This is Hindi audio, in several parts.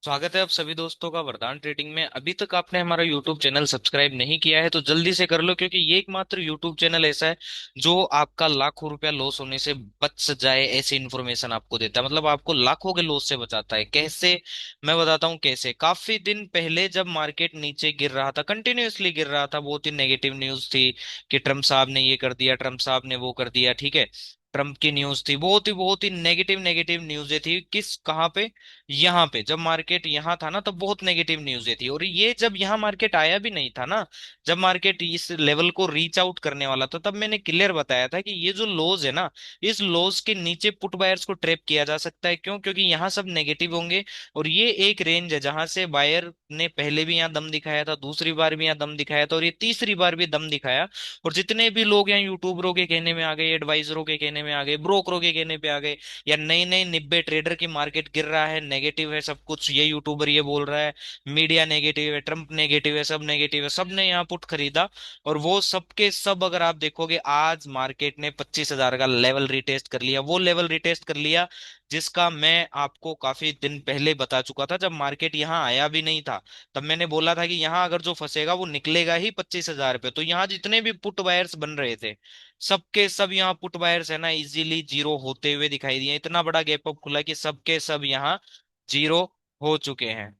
स्वागत है आप सभी दोस्तों का वरदान ट्रेडिंग में। अभी तक आपने हमारा यूट्यूब चैनल सब्सक्राइब नहीं किया है तो जल्दी से कर लो, क्योंकि ये एकमात्र यूट्यूब चैनल ऐसा है जो आपका लाखों रुपया लॉस होने से बच जाए ऐसी इन्फॉर्मेशन आपको देता है। मतलब आपको लाखों के लॉस से बचाता है। कैसे? मैं बताता हूँ कैसे। काफी दिन पहले जब मार्केट नीचे गिर रहा था, कंटिन्यूअसली गिर रहा था, बहुत ही नेगेटिव न्यूज थी कि ट्रम्प साहब ने ये कर दिया, ट्रम्प साहब ने वो कर दिया, ठीक है। ट्रम्प की न्यूज थी, बहुत ही नेगेटिव नेगेटिव न्यूज़ें थी। किस कहाँ पे? यहाँ पे जब मार्केट यहाँ था ना तब बहुत नेगेटिव न्यूज़ें थी। और ये जब यहाँ मार्केट आया भी नहीं था ना, जब मार्केट इस लेवल को रीच आउट करने वाला था, तब मैंने क्लियर बताया था कि ये जो लोज है ना, इस लोज के नीचे पुट बायर्स को ट्रैप किया जा सकता है। क्यों? क्योंकि यहाँ सब नेगेटिव होंगे और ये एक रेंज है जहां से बायर ने पहले भी यहाँ दम दिखाया था, दूसरी बार भी यहाँ दम दिखाया था और ये तीसरी बार भी दम दिखाया। और जितने भी लोग यहाँ यूट्यूबरों के कहने में आ गए, एडवाइजरों के कहने में आ गए, ब्रोकरों के कहने पे आ गए, या नई नई निब्बे ट्रेडर की मार्केट गिर रहा है, नेगेटिव है सब कुछ, ये यूट्यूबर ये बोल रहा है, मीडिया नेगेटिव है, ट्रम्प नेगेटिव है, सब नेगेटिव है, सबने यहाँ पुट खरीदा। और वो सबके सब अगर आप देखोगे, आज मार्केट ने 25,000 का लेवल रिटेस्ट कर लिया। वो लेवल रिटेस्ट कर लिया जिसका मैं आपको काफी दिन पहले बता चुका था, जब मार्केट यहाँ आया भी नहीं था। तब मैंने बोला था कि यहाँ अगर जो फंसेगा वो निकलेगा ही 25,000 पे। तो यहाँ जितने भी पुट बायर्स बन रहे थे, सबके सब यहाँ पुट बायर्स है ना इजीली जीरो होते हुए दिखाई दिए। इतना बड़ा गैप अप खुला कि सबके सब यहाँ जीरो हो चुके हैं।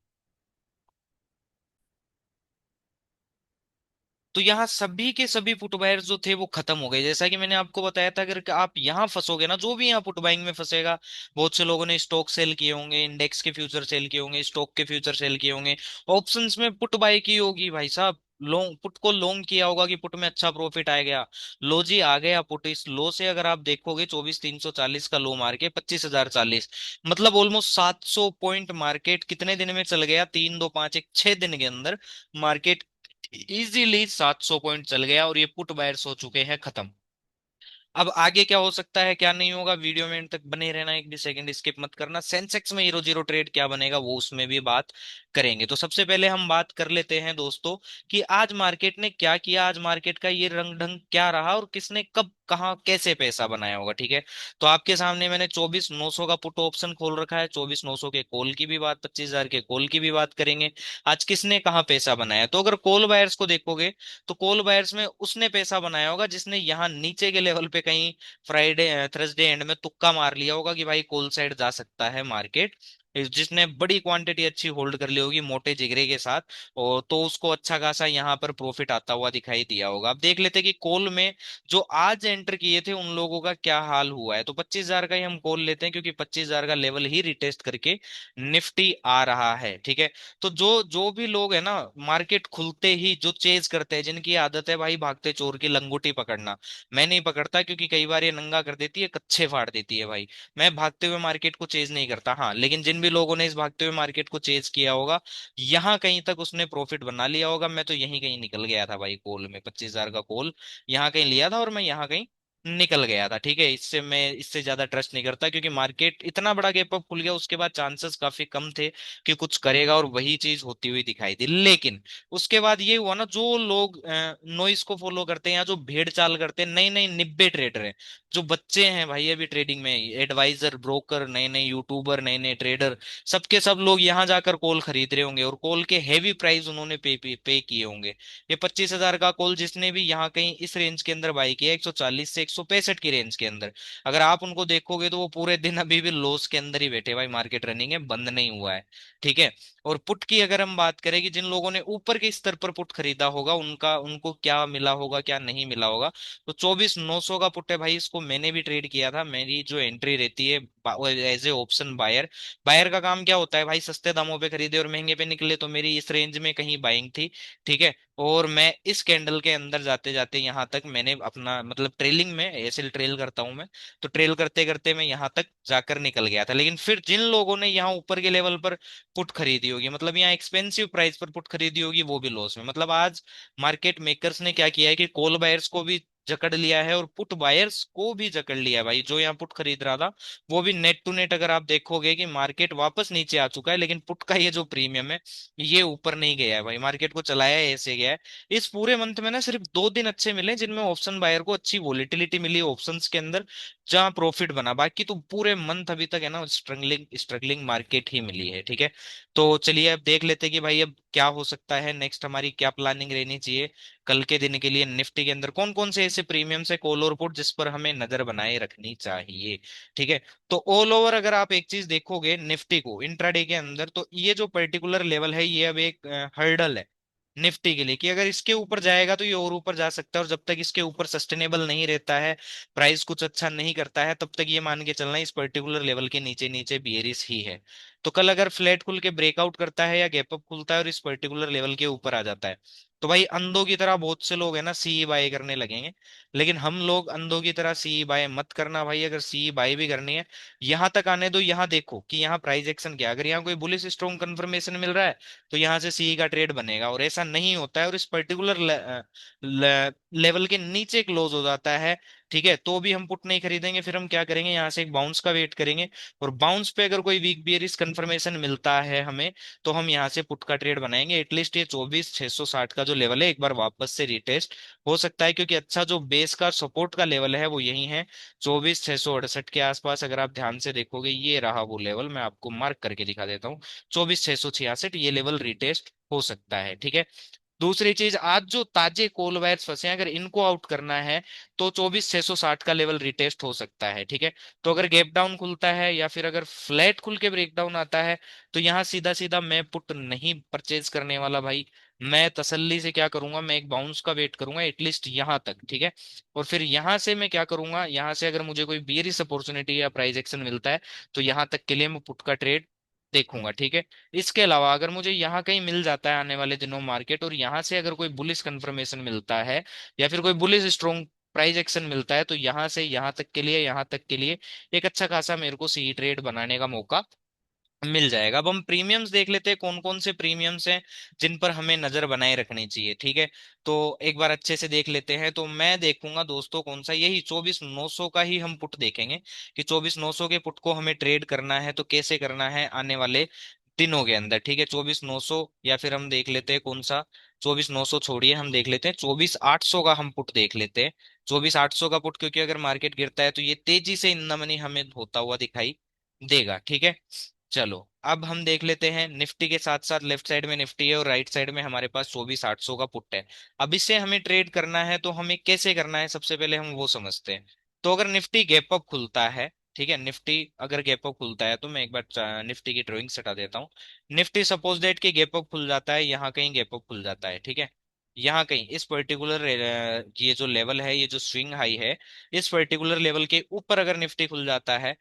तो यहाँ सभी के सभी पुट बायर्स जो थे वो खत्म हो गए। जैसा कि मैंने आपको बताया था, अगर आप यहाँ फंसोगे ना, जो भी यहाँ पुट बाइंग में फंसेगा, बहुत से लोगों ने स्टॉक सेल किए होंगे, इंडेक्स के फ्यूचर सेल किए होंगे, स्टॉक के फ्यूचर सेल किए होंगे, ऑप्शंस में पुट बाई की होगी भाई साहब, लॉन्ग पुट को लॉन्ग किया होगा कि पुट में अच्छा प्रॉफिट आ गया। लो जी आ गया पुट। इस लो से अगर आप देखोगे 24,340 का लो मार के 25,040, मतलब ऑलमोस्ट 700 पॉइंट मार्केट कितने दिन में चल गया? 3 2 5 1 6 दिन के अंदर मार्केट इजीली 700 पॉइंट चल गया और ये पुट बायर्स हो चुके हैं खत्म। अब आगे क्या हो सकता है क्या नहीं होगा, वीडियो में एंड तक बने रहना, एक भी सेकंड स्किप मत करना। सेंसेक्स में हीरो जीरो ट्रेड क्या बनेगा वो उसमें भी बात करेंगे। तो सबसे पहले हम बात कर लेते हैं दोस्तों कि आज मार्केट ने क्या किया, आज मार्केट का ये रंग ढंग क्या रहा और किसने कब कहाँ कैसे पैसा बनाया होगा, ठीक है। तो आपके सामने मैंने 24,900 का पुट ऑप्शन खोल रखा है, 24,900 के कॉल की भी बात, 25,000 के कॉल की भी बात करेंगे। आज किसने कहाँ पैसा बनाया, तो अगर कॉल बायर्स को देखोगे तो कॉल बायर्स में उसने पैसा बनाया होगा जिसने यहाँ नीचे के लेवल पे कहीं फ्राइडे थर्सडे एंड में तुक्का मार लिया होगा कि भाई कॉल साइड जा सकता है मार्केट, जिसने बड़ी क्वांटिटी अच्छी होल्ड कर ली होगी मोटे जिगरे के साथ। और तो उसको अच्छा खासा यहाँ पर प्रॉफिट आता हुआ दिखाई दिया होगा। अब देख लेते हैं कि कॉल में जो आज एंटर किए थे उन लोगों का क्या हाल हुआ है। तो 25,000 का ही हम कॉल लेते हैं, क्योंकि 25,000 का लेवल ही रिटेस्ट करके निफ्टी आ रहा है, ठीक है। तो जो जो भी लोग है ना, मार्केट खुलते ही जो चेज करते हैं, जिनकी आदत है भाई भागते चोर की लंगोटी पकड़ना, मैं नहीं पकड़ता क्योंकि कई बार ये नंगा कर देती है, कच्चे फाड़ देती है भाई। मैं भागते हुए मार्केट को चेज नहीं करता। हाँ, लेकिन जिन भी लोगों ने इस भागते हुए मार्केट को चेज किया होगा, यहाँ कहीं तक उसने प्रॉफिट बना लिया होगा। मैं तो यहीं कहीं निकल गया था भाई, कॉल में 25,000 का कॉल यहाँ कहीं लिया था और मैं यहाँ कहीं निकल गया था, ठीक है। इससे मैं इससे ज्यादा ट्रस्ट नहीं करता, क्योंकि मार्केट इतना बड़ा गैप अप खुल गया, उसके बाद चांसेस काफी कम थे कि कुछ करेगा, और वही चीज होती हुई दिखाई दी। लेकिन उसके बाद ये हुआ ना, जो लोग नॉइस को फॉलो करते हैं या जो भेड़ चाल करते हैं, नई नई निब्बे ट्रेडर हैं, जो बच्चे हैं भाई अभी ट्रेडिंग में, एडवाइजर ब्रोकर, नए नए यूट्यूबर, नए नए ट्रेडर, सबके सब लोग यहाँ जाकर कॉल खरीद रहे होंगे और कॉल के हैवी प्राइस उन्होंने पे किए होंगे। ये 25,000 का कॉल जिसने भी यहाँ कहीं इस रेंज के अंदर बाई किया, 140 से 165 की रेंज के अंदर, अगर आप उनको देखोगे तो वो पूरे दिन अभी भी लॉस के अंदर ही बैठे भाई, मार्केट रनिंग है, बंद नहीं हुआ है, ठीक है। और पुट की अगर हम बात करें कि जिन लोगों ने ऊपर के स्तर पर पुट खरीदा होगा उनका उनको क्या मिला होगा क्या नहीं मिला होगा, तो 24,900 का पुट है भाई, इसको मैंने भी ट्रेड किया था। मेरी जो एंट्री रहती है as a option buyer, buyer का काम क्या होता है भाई, सस्ते दामों पे खरीदे और महंगे पे निकले, तो मेरी इस रेंज में कहीं बाइंग थी, ठीक है। और मैं इस कैंडल के अंदर जाते जाते यहाँ तक मैंने अपना मतलब ट्रेलिंग में ऐसे ट्रेल करता हूं मैं, तो ट्रेल करते करते मैं यहाँ तक जाकर निकल गया था। लेकिन फिर जिन लोगों ने यहाँ ऊपर के लेवल पर पुट खरीदी होगी, मतलब यहाँ एक्सपेंसिव प्राइस पर पुट खरीदी होगी, वो भी लॉस में। मतलब आज मार्केट मेकर्स ने क्या किया है कि कॉल बायर्स को भी जकड़ लिया है, और पुट बायर्स को भी जकड़ लिया है भाई। जो यहाँ पुट खरीद रहा था वो भी नेट टू नेट अगर आप देखोगे कि मार्केट वापस नीचे आ चुका है, लेकिन पुट का ये जो प्रीमियम है ये ऊपर नहीं गया है भाई, मार्केट को चलाया है, ऐसे गया है। इस पूरे मंथ में ना सिर्फ 2 दिन अच्छे मिले जिनमें ऑप्शन बायर को अच्छी वोलेटिलिटी मिली ऑप्शंस के अंदर, जहां प्रॉफिट बना। बाकी तो पूरे मंथ अभी तक है ना स्ट्रगलिंग स्ट्रगलिंग मार्केट ही मिली है, ठीक है। तो चलिए अब देख लेते हैं कि भाई अब क्या हो सकता है, नेक्स्ट हमारी क्या प्लानिंग रहनी चाहिए कल के दिन के लिए। निफ्टी के अंदर कौन कौन से ऐसे प्रीमियम से कॉल और पुट जिस पर हमें नजर बनाए रखनी चाहिए, ठीक है। तो ऑल ओवर अगर आप एक चीज देखोगे निफ्टी को इंट्राडे के अंदर, तो ये जो पर्टिकुलर लेवल है ये अब एक हर्डल है निफ्टी के लिए, कि अगर इसके ऊपर जाएगा तो ये और ऊपर जा सकता है, और जब तक इसके ऊपर सस्टेनेबल नहीं रहता है, प्राइस कुछ अच्छा नहीं करता है, तब तक ये मान के चलना इस पर्टिकुलर लेवल के नीचे नीचे बियरिश ही है। तो कल अगर फ्लैट खुल के ब्रेकआउट करता है या गैप अप खुलता है और इस पर्टिकुलर लेवल के ऊपर आ जाता है, तो भाई अंधों की तरह बहुत से लोग है ना सी बाय करने लगेंगे। लेकिन हम लोग अंधों की तरह सी बाय मत करना भाई। अगर सी बाय भी करनी है, यहाँ तक आने दो, यहाँ देखो कि यहाँ प्राइस एक्शन क्या है। अगर यहाँ कोई बुलिश स्ट्रॉन्ग कंफर्मेशन मिल रहा है तो यहाँ से सी का ट्रेड बनेगा, और ऐसा नहीं होता है और इस पर्टिकुलर लेवल के नीचे क्लोज हो जाता है, ठीक है, तो भी हम पुट नहीं खरीदेंगे। फिर हम क्या करेंगे, यहाँ से एक बाउंस का वेट करेंगे, और बाउंस पे अगर कोई वीक बियरिश कंफर्मेशन मिलता है हमें, तो हम यहाँ से पुट का ट्रेड बनाएंगे। एटलीस्ट ये 24,660 का जो लेवल है एक बार वापस से रिटेस्ट हो सकता है, क्योंकि अच्छा जो बेस का सपोर्ट का लेवल है वो यही है 24,668 के आसपास। अगर आप ध्यान से देखोगे ये रहा वो लेवल, मैं आपको मार्क करके दिखा देता हूँ, 24,666 ये लेवल रिटेस्ट हो सकता है, ठीक है। दूसरी चीज, आज जो ताजे कोल वायर्स फंसे हैं अगर इनको आउट करना है तो 24,660 का लेवल रिटेस्ट हो सकता है, ठीक है। तो अगर गैप डाउन खुलता है या फिर अगर फ्लैट खुल के ब्रेक डाउन आता है, तो यहाँ सीधा सीधा मैं पुट नहीं परचेज करने वाला भाई। मैं तसल्ली से क्या करूंगा, मैं एक बाउंस का वेट करूंगा एटलीस्ट यहाँ तक, ठीक है। और फिर यहाँ से मैं क्या करूंगा, यहाँ से अगर मुझे कोई बियरिश अपॉर्चुनिटी या प्राइस एक्शन मिलता है तो यहाँ तक के लिए मैं पुट का ट्रेड देखूंगा, ठीक है। इसके अलावा अगर मुझे यहाँ कहीं मिल जाता है आने वाले दिनों मार्केट, और यहाँ से अगर कोई बुलिश कंफर्मेशन मिलता है या फिर कोई बुलिश स्ट्रॉन्ग प्राइस एक्शन मिलता है, तो यहाँ से यहाँ तक के लिए एक अच्छा खासा मेरे को सी ट्रेड बनाने का मौका मिल जाएगा। अब हम प्रीमियम्स देख लेते हैं कौन कौन से प्रीमियम्स हैं जिन पर हमें नजर बनाए रखनी चाहिए, ठीक है। तो एक बार अच्छे से देख लेते हैं। तो मैं देखूंगा दोस्तों कौन सा, यही 24,900 का ही हम पुट देखेंगे कि 24,900 के पुट को हमें ट्रेड करना है तो कैसे करना है आने वाले दिनों के अंदर, ठीक है। 24,900, या फिर हम देख लेते हैं कौन सा, 24,900 छोड़िए, हम देख लेते हैं 24,800 का हम पुट देख लेते हैं। 24,800 का पुट, क्योंकि अगर मार्केट गिरता है तो ये तेजी से इन द मनी हमें होता हुआ दिखाई देगा, ठीक है। चलो अब हम देख लेते हैं निफ्टी के साथ साथ लेफ्ट साइड में निफ्टी है और राइट साइड में हमारे पास 24,800 का पुट है। अब इससे हमें ट्रेड करना है तो हमें कैसे करना है, सबसे पहले हम वो समझते हैं। तो अगर निफ्टी गैप अप खुलता है, ठीक है, निफ्टी अगर गैप अप खुलता है तो मैं एक बार निफ्टी की ड्राइंग हटा देता हूँ। निफ्टी सपोज डेट के गैप अप खुल जाता है, यहाँ कहीं गैप अप खुल जाता है, ठीक है। यहाँ कहीं इस पर्टिकुलर ये जो लेवल है, ये जो स्विंग हाई है, इस पर्टिकुलर लेवल के ऊपर अगर निफ्टी खुल जाता है,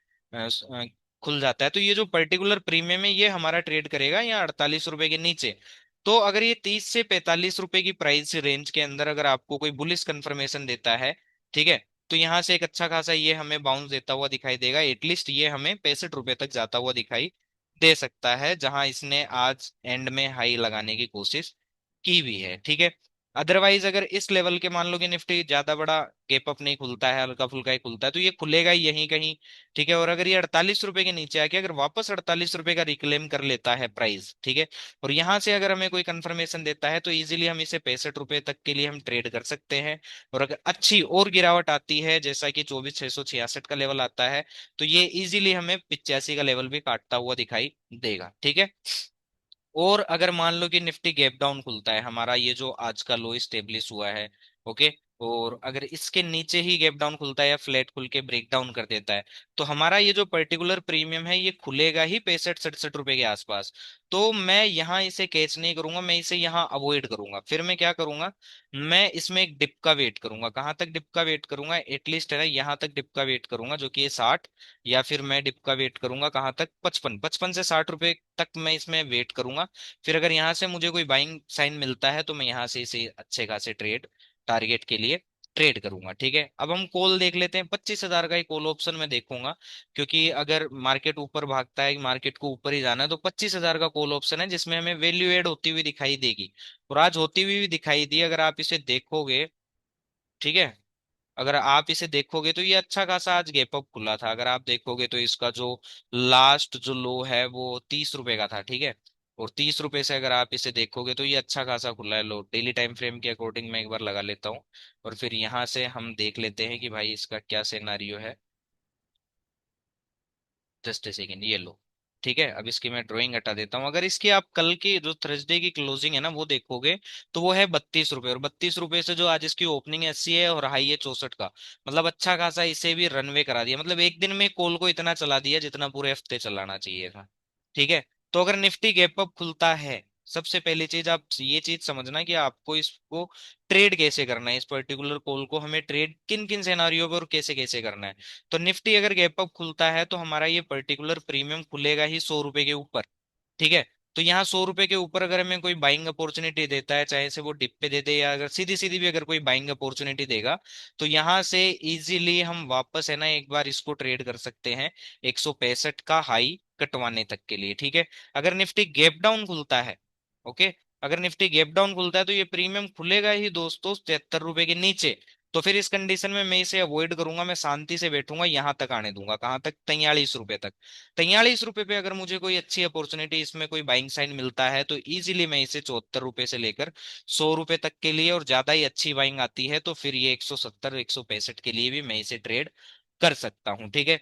खुल जाता है, तो ये जो पर्टिकुलर प्रीमियम है ये हमारा ट्रेड करेगा यहाँ 48 रुपए के नीचे। तो अगर ये 30 से 45 रुपए की प्राइस रेंज के अंदर अगर आपको कोई बुलिश कंफर्मेशन देता है, ठीक है, तो यहाँ से एक अच्छा खासा ये हमें बाउंस देता हुआ दिखाई देगा। एटलीस्ट ये हमें 65 रुपए तक जाता हुआ दिखाई दे सकता है, जहां इसने आज एंड में हाई लगाने की कोशिश की भी है, ठीक है। अदरवाइज अगर इस लेवल के मान लो कि निफ्टी ज्यादा बड़ा गैप अप नहीं खुलता है, हल्का फुल्का ही खुलता है, तो ये खुलेगा ही यहीं कहीं, ठीक है। और अगर ये 48 रुपए के नीचे आके अगर वापस 48 रुपए का रिक्लेम कर लेता है प्राइस, ठीक है, और यहाँ से अगर हमें कोई कंफर्मेशन देता है तो इजीली हम इसे 65 रुपए तक के लिए हम ट्रेड कर सकते हैं। और अगर अच्छी और गिरावट आती है जैसा कि 24,666 का लेवल आता है, तो ये इजीली हमें 85 का लेवल भी काटता हुआ दिखाई देगा, ठीक है। और अगर मान लो कि निफ्टी गैप डाउन खुलता है, हमारा ये जो आज का लो स्टेब्लिश हुआ है, ओके, और अगर इसके नीचे ही गैप डाउन खुलता है या फ्लैट खुल के ब्रेक डाउन कर देता है, तो हमारा ये जो पर्टिकुलर प्रीमियम है ये खुलेगा ही 65-67 रुपए के आसपास। तो मैं यहाँ इसे कैच नहीं करूंगा, मैं इसे यहाँ अवॉइड करूंगा। फिर मैं क्या करूंगा, मैं इसमें एक डिप का वेट करूंगा। कहाँ तक डिप का वेट करूंगा, एटलीस्ट है ना यहाँ तक डिप का वेट करूंगा जो कि ये 60, या फिर मैं डिप का वेट करूंगा कहाँ तक, 55 से 60 रुपए तक मैं इसमें वेट करूंगा। फिर अगर यहाँ से मुझे कोई बाइंग साइन मिलता है तो मैं यहाँ से इसे अच्छे खासे ट्रेड टारगेट के लिए ट्रेड करूंगा, ठीक है। अब हम कॉल देख लेते हैं, 25,000 का ही कॉल ऑप्शन मैं देखूंगा, क्योंकि अगर मार्केट ऊपर भागता है, मार्केट को ऊपर ही जाना है, तो 25,000 का कॉल ऑप्शन है जिसमें हमें वैल्यू एड होती हुई दिखाई देगी, और आज होती हुई भी दिखाई दी अगर आप इसे देखोगे, ठीक है। अगर आप इसे देखोगे तो ये अच्छा खासा आज गैप अप खुला था। अगर आप देखोगे तो इसका जो लास्ट जो लो है वो 30 रुपए का था, ठीक है। और 30 रुपए से अगर आप इसे देखोगे तो ये अच्छा खासा खुला है लो। डेली टाइम फ्रेम के अकॉर्डिंग मैं एक बार लगा लेता हूँ, और फिर यहाँ से हम देख लेते हैं कि भाई इसका क्या सिनेरियो है। जस्ट ए सेकेंड, ये लो। ठीक है, अब इसकी मैं ड्राइंग हटा देता हूँ। अगर इसकी आप कल की जो थर्सडे की क्लोजिंग है ना वो देखोगे, तो वो है 32 रुपए, और 32 रुपए से जो आज इसकी ओपनिंग 80 है और हाई है 64 का। मतलब अच्छा खासा इसे भी रनवे करा दिया, मतलब एक दिन में कॉल को इतना चला दिया जितना पूरे हफ्ते चलाना चाहिए था। ठीक है। तो अगर निफ्टी गैप अप खुलता है, सबसे पहली चीज आप ये चीज समझना कि आपको इसको ट्रेड कैसे करना है, इस पर्टिकुलर कॉल को हमें ट्रेड किन किन सिनेरियो पे और कैसे कैसे करना है। तो निफ्टी अगर गैप अप खुलता है तो हमारा ये पर्टिकुलर प्रीमियम खुलेगा ही 100 रुपए के ऊपर। ठीक है। तो यहाँ 100 रुपए के ऊपर अगर हमें कोई बाइंग अपॉर्चुनिटी देता है, चाहे से वो डिप पे दे दे या अगर सीधी सीधी भी अगर कोई बाइंग अपॉर्चुनिटी देगा, तो यहाँ से इजीली हम वापस है ना एक बार इसको ट्रेड कर सकते हैं 165 का हाई कटवाने तक के लिए। ठीक है। अगर निफ्टी गैप डाउन खुलता है, ओके, अगर निफ्टी गैप डाउन खुलता है तो ये प्रीमियम खुलेगा ही दोस्तों 73 रुपए के नीचे। तो फिर इस कंडीशन में मैं इसे अवॉइड करूंगा, मैं शांति से बैठूंगा, यहां तक आने दूंगा, कहां तक, 43 रुपए तक। 43 रुपए पे अगर मुझे कोई अच्छी अपॉर्चुनिटी इसमें कोई बाइंग साइन मिलता है तो इजीली मैं इसे 74 रुपए से लेकर 100 रुपए तक के लिए, और ज्यादा ही अच्छी बाइंग आती है तो फिर ये 170 165 के लिए भी मैं इसे ट्रेड कर सकता हूँ। ठीक है।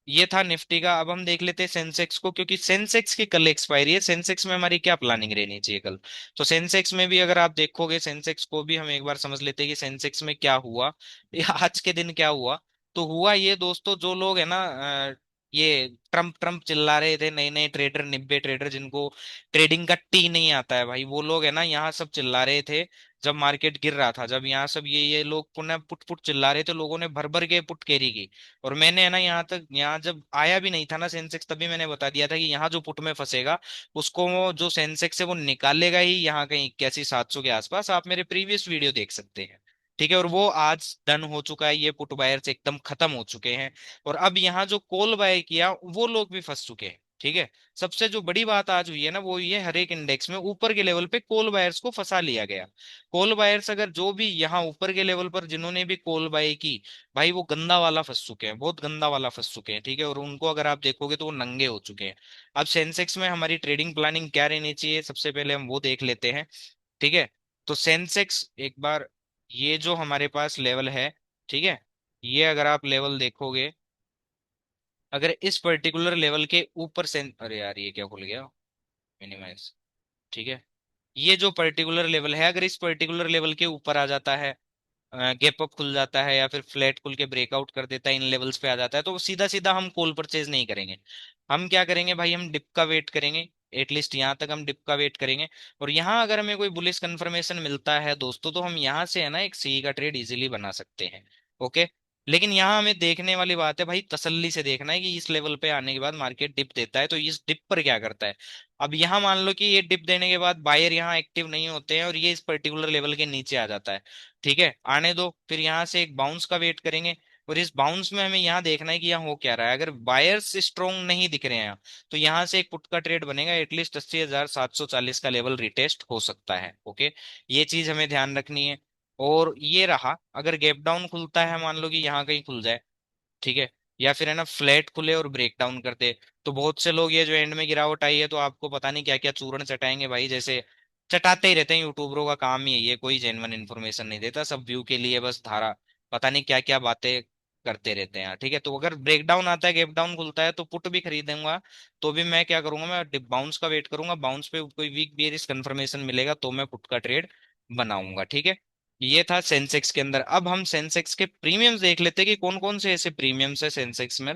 ये था निफ्टी का। अब हम देख लेते हैं सेंसेक्स को, क्योंकि सेंसेक्स की कल एक्सपायरी है। सेंसेक्स में हमारी क्या प्लानिंग रहनी चाहिए कल। तो सेंसेक्स में भी अगर आप देखोगे, सेंसेक्स को भी हम एक बार समझ लेते हैं कि सेंसेक्स में क्या हुआ, ये आज के दिन क्या हुआ। तो हुआ ये दोस्तों, जो लोग है ना ये ट्रम्प ट्रम्प चिल्ला रहे थे, नए नए ट्रेडर, निब्बे ट्रेडर जिनको ट्रेडिंग का टी नहीं आता है भाई, वो लोग है ना यहाँ सब चिल्ला रहे थे। जब मार्केट गिर रहा था, जब यहाँ सब ये लोग पुनः पुट पुट चिल्ला रहे थे, लोगों ने भर भर के पुट कैरी की। और मैंने है ना यहाँ तक, यहाँ जब आया भी नहीं था ना सेंसेक्स, तभी मैंने बता दिया था कि यहाँ जो पुट में फंसेगा उसको जो सेंसेक्स है वो निकालेगा ही यहाँ कहीं 81 700 के आसपास। आप मेरे प्रीवियस वीडियो देख सकते हैं। ठीक है। और वो आज डन हो चुका है, ये पुट बायर्स एकदम खत्म हो चुके हैं। और अब यहाँ जो कॉल बाय किया वो लोग भी फंस चुके हैं। ठीक है। सबसे जो बड़ी बात आज हुई है ना वो ये, हर एक इंडेक्स में ऊपर के लेवल पे कॉल बायर्स को फंसा लिया गया। कॉल बायर्स अगर जो भी यहाँ ऊपर के लेवल पर जिन्होंने भी कॉल बाय की, भाई वो गंदा वाला फंस चुके हैं, बहुत गंदा वाला फंस चुके हैं। ठीक है। और उनको अगर आप देखोगे तो वो नंगे हो चुके हैं। अब सेंसेक्स में हमारी ट्रेडिंग प्लानिंग क्या रहनी चाहिए, सबसे पहले हम वो देख लेते हैं। ठीक है। तो सेंसेक्स एक बार, ये जो हमारे पास लेवल है, ठीक है, ये अगर आप लेवल देखोगे, अगर इस पर्टिकुलर लेवल के ऊपर अरे यार ये क्या खुल गया, मिनिमाइज। ठीक है। ये जो पर्टिकुलर लेवल है, अगर इस पर्टिकुलर लेवल के ऊपर आ जाता है, गैप अप खुल जाता है या फिर फ्लैट खुल के ब्रेकआउट कर देता है, इन लेवल्स पे आ जाता है, तो सीधा सीधा हम कॉल परचेज नहीं करेंगे। हम क्या करेंगे भाई, हम डिप का वेट करेंगे। एटलीस्ट यहाँ तक हम डिप का वेट करेंगे। और यहाँ अगर हमें कोई बुलिश कंफर्मेशन मिलता है दोस्तों, तो हम यहाँ से है ना एक सी का ट्रेड इजीली बना सकते हैं। ओके। लेकिन यहाँ हमें देखने वाली बात है भाई, तसल्ली से देखना है कि इस लेवल पे आने के बाद मार्केट डिप देता है तो इस डिप पर क्या करता है। अब यहाँ मान लो कि ये डिप देने के बाद बायर यहाँ एक्टिव नहीं होते हैं और ये इस पर्टिकुलर लेवल के नीचे आ जाता है। ठीक है, आने दो, फिर यहाँ से एक बाउंस का वेट करेंगे। और इस बाउंस में हमें यहाँ देखना है कि यहाँ हो क्या रहा है। अगर बायर्स स्ट्रोंग नहीं दिख रहे हैं यहाँ, तो यहाँ से एक पुट का ट्रेड बनेगा, एटलीस्ट 80,740 का लेवल रिटेस्ट हो सकता है। ओके, ये चीज हमें ध्यान रखनी है। और ये रहा, अगर गैप डाउन खुलता है, मान लो कि यहाँ कहीं खुल जाए, ठीक है, या फिर है ना फ्लैट खुले और ब्रेक डाउन कर दे, तो बहुत से लोग ये जो एंड में गिरावट आई है तो आपको पता नहीं क्या क्या चूर्ण चटाएंगे भाई, जैसे चटाते ही रहते हैं। यूट्यूबरों का काम ही है ये, कोई जेन्युइन इन्फॉर्मेशन नहीं देता, सब व्यू के लिए बस धारा, पता नहीं क्या क्या बातें करते रहते हैं। ठीक है। तो अगर ब्रेक डाउन आता है, गैप डाउन खुलता है, तो पुट भी खरीदूंगा। तो भी मैं क्या करूंगा, मैं बाउंस का वेट करूंगा, बाउंस पे कोई वीक बियरिश कंफर्मेशन मिलेगा तो मैं पुट का ट्रेड बनाऊंगा। ठीक है। ये था सेंसेक्स के अंदर। अब हम सेंसेक्स के प्रीमियम्स देख लेते हैं कि कौन कौन से ऐसे प्रीमियम्स है सेंसेक्स में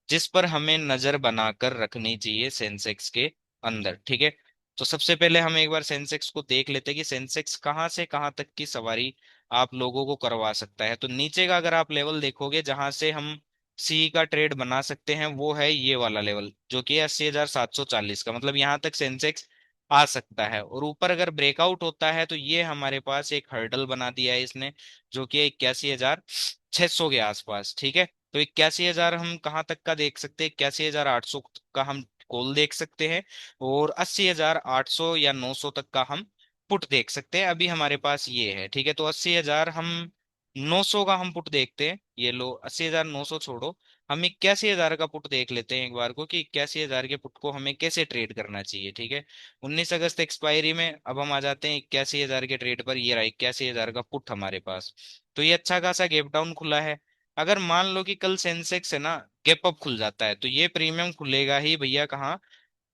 जिस पर हमें नजर बनाकर रखनी चाहिए सेंसेक्स के अंदर। ठीक है। तो सबसे पहले हम एक बार सेंसेक्स को देख लेते हैं कि सेंसेक्स कहाँ से कहाँ तक की सवारी आप लोगों को करवा सकता है। तो नीचे का अगर आप लेवल देखोगे जहां से हम सी का ट्रेड बना सकते हैं, वो है ये वाला लेवल जो कि 80,740 का, मतलब यहाँ तक सेंसेक्स आ सकता है। और ऊपर अगर ब्रेकआउट होता है तो ये हमारे पास एक हर्डल बना दिया है इसने, जो कि 81,600 के आसपास। ठीक है। तो 81,000 हम कहाँ तक का देख सकते हैं, 81,800 का हम कॉल देख सकते हैं, और 80,800 या 900 तक का हम पुट देख सकते हैं। अभी हमारे पास ये है। ठीक है। तो 80,000 हम 900 का हम पुट देखते हैं, ये लो 80,900 छोड़ो, हम 81,000 का पुट देख लेते हैं एक बार को, कि 81,000 के पुट को हमें कैसे ट्रेड करना चाहिए। ठीक है, 19 अगस्त एक्सपायरी में अब हम आ जाते हैं 81,000 के ट्रेड पर। ये रहा 81,000 का पुट हमारे पास। तो ये अच्छा खासा गैप डाउन खुला है। अगर मान लो कि कल सेंसेक्स है ना गैप अप खुल जाता है, तो ये प्रीमियम खुलेगा ही भैया कहाँ,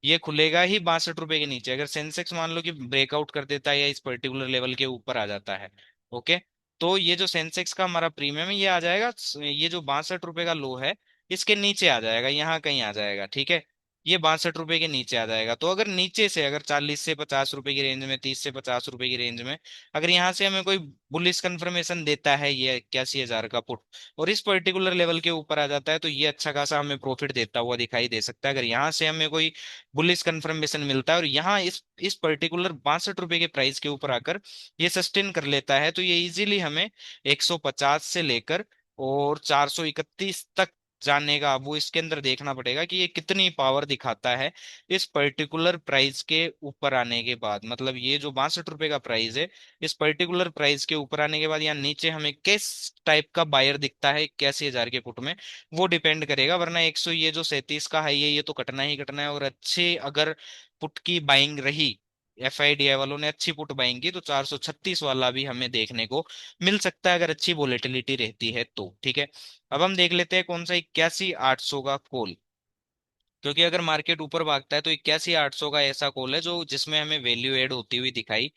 ये खुलेगा ही 62 रुपए के नीचे। अगर सेंसेक्स मान लो कि ब्रेकआउट कर देता है या इस पर्टिकुलर लेवल के ऊपर आ जाता है, ओके, तो ये जो सेंसेक्स का हमारा प्रीमियम है ये आ जाएगा, ये जो 62 रुपए का लो है इसके नीचे आ जाएगा, यहाँ कहीं आ जाएगा। ठीक है, ये 62 रुपए के नीचे आ जाएगा। तो अगर नीचे से, अगर 40 से 50 रुपए की रेंज में, 30 से 50 रुपए की रेंज में, अगर यहाँ से हमें कोई बुलिश कंफर्मेशन देता है ये 81,000 का पुट, और इस पर्टिकुलर लेवल के ऊपर आ जाता है, तो ये अच्छा खासा हमें प्रॉफिट देता हुआ दिखाई दे सकता है। अगर यहाँ से हमें कोई बुलिश कंफर्मेशन मिलता है और यहाँ इस पर्टिकुलर 62 रुपए के प्राइस के ऊपर आकर ये सस्टेन कर लेता है, तो ये इजीली हमें 150 से लेकर और 431 तक जाने का, अब वो इसके अंदर देखना पड़ेगा कि ये कितनी पावर दिखाता है इस पर्टिकुलर प्राइस के ऊपर आने के बाद। मतलब ये जो 62 रुपए का प्राइस है, इस पर्टिकुलर प्राइस के ऊपर आने के बाद यहाँ नीचे हमें किस टाइप का बायर दिखता है 81,000 के पुट में, वो डिपेंड करेगा। वरना 100, ये जो 37 का हाई है ये तो कटना ही कटना है। और अच्छे अगर पुट की बाइंग रही, एफआईडीआई वालों ने अच्छी पुट बाइंग की, तो 436 वाला भी हमें देखने को मिल सकता है अगर अच्छी वोलेटिलिटी रहती है तो। ठीक है, अब हम देख लेते हैं कौन सा 81,800 का कॉल। क्योंकि अगर मार्केट ऊपर भागता है तो 81,800 का ऐसा कॉल है जो जिसमें हमें वैल्यू एड होती हुई दिखाई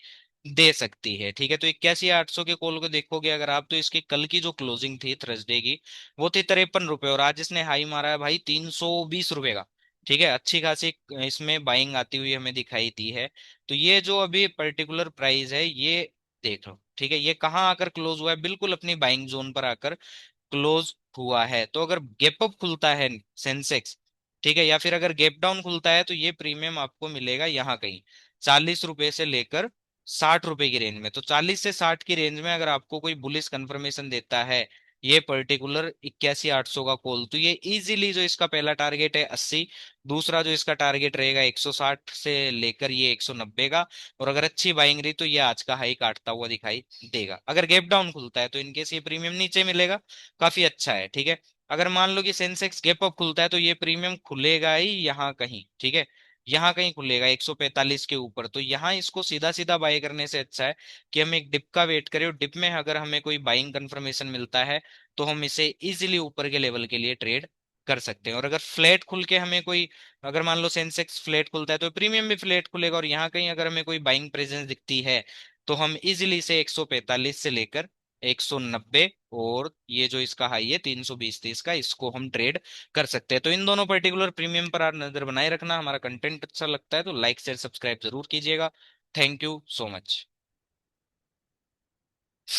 दे सकती है। ठीक है, तो 81,800 के कॉल को देखोगे अगर आप, तो इसकी कल की जो क्लोजिंग थी थर्सडे की, वो थी 53 रुपए, और आज इसने हाई मारा है भाई 320 रुपए का। ठीक है, अच्छी खासी इसमें बाइंग आती हुई हमें दिखाई दी है। तो ये जो अभी पर्टिकुलर प्राइस है ये देख लो। ठीक है, ये कहाँ आकर क्लोज हुआ है, बिल्कुल अपनी बाइंग जोन पर आकर क्लोज हुआ है। तो अगर गैप अप खुलता है सेंसेक्स, ठीक है, या फिर अगर गैप डाउन खुलता है, तो ये प्रीमियम आपको मिलेगा यहाँ कहीं 40 रुपए से लेकर 60 रुपए की रेंज में। तो 40 से 60 की रेंज में अगर आपको कोई बुलिश कंफर्मेशन देता है ये पर्टिकुलर 81,800 का कॉल, तो ये इजीली जो इसका पहला टारगेट है 80, दूसरा जो इसका टारगेट रहेगा 160 से लेकर ये 190 का, और अगर अच्छी बाइंग रही तो ये आज का हाई काटता हुआ दिखाई देगा। अगर गैप डाउन खुलता है तो इनकेस ये प्रीमियम नीचे मिलेगा, काफी अच्छा है। ठीक है, अगर मान लो कि सेंसेक्स गैप अप खुलता है तो ये प्रीमियम खुलेगा ही यहाँ कहीं। ठीक है, यहाँ कहीं खुलेगा 145 के ऊपर। तो यहाँ इसको सीधा सीधा बाय करने से अच्छा है कि हम एक डिप का वेट करें, और डिप में अगर हमें कोई बाइंग कंफर्मेशन मिलता है तो हम इसे इजीली ऊपर के लेवल के लिए ट्रेड कर सकते हैं। और अगर फ्लैट खुल के हमें कोई, अगर मान लो सेंसेक्स फ्लैट खुलता है तो प्रीमियम भी फ्लैट खुलेगा, और यहाँ कहीं अगर हमें कोई बाइंग प्रेजेंस दिखती है तो हम इजीली से 145 से लेकर 190, और ये जो इसका हाई है 320-30 का, इसको हम ट्रेड कर सकते हैं। तो इन दोनों पर्टिकुलर प्रीमियम पर आप नजर बनाए रखना। हमारा कंटेंट अच्छा लगता है तो लाइक शेयर सब्सक्राइब जरूर कीजिएगा। Thank you so much.